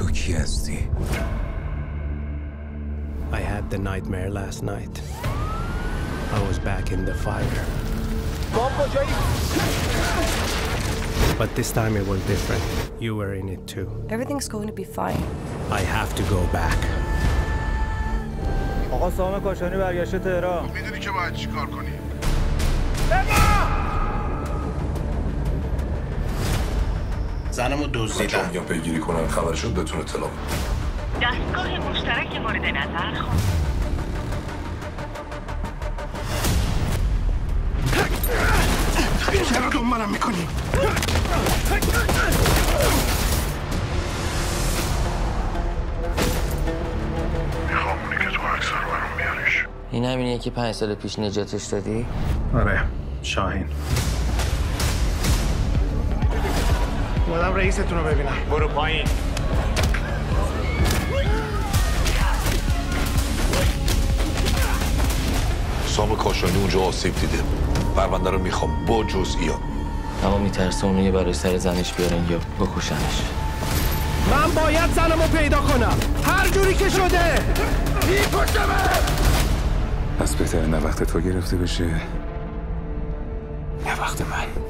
تو کی هستی؟ I had the nightmare last night. I was back in the fire. But this time it was different. You were in it too. Everything's going to be fine. I have to go back. آقا سام کاشانی برگشته تهران. میدونی که باید چیکار کنی؟ زنمو دزدیدن. یا پیگیری کنن خبر شد بهتون اطلاع. دستگاه مشترک مورد نظر چرا دنبالم میکنی؟ میخوام اونی که تو عکس رو برام بیاریش. این همینیه که 5 سال پیش نجاتش دادی؟ آره، شاهین. اومدم رئیستون رو ببینم. برو پایین. سام کاشانی اونجا آسیب دیده. پرونده رو میخوام با جزئیات. اما میترسه اونو یه برای سر زنش بیارن یا بکشنش. من باید زنمو پیدا کنم. هر جوری که شده. پس بهتره نه وقت تو گرفته بشه نه وقت من.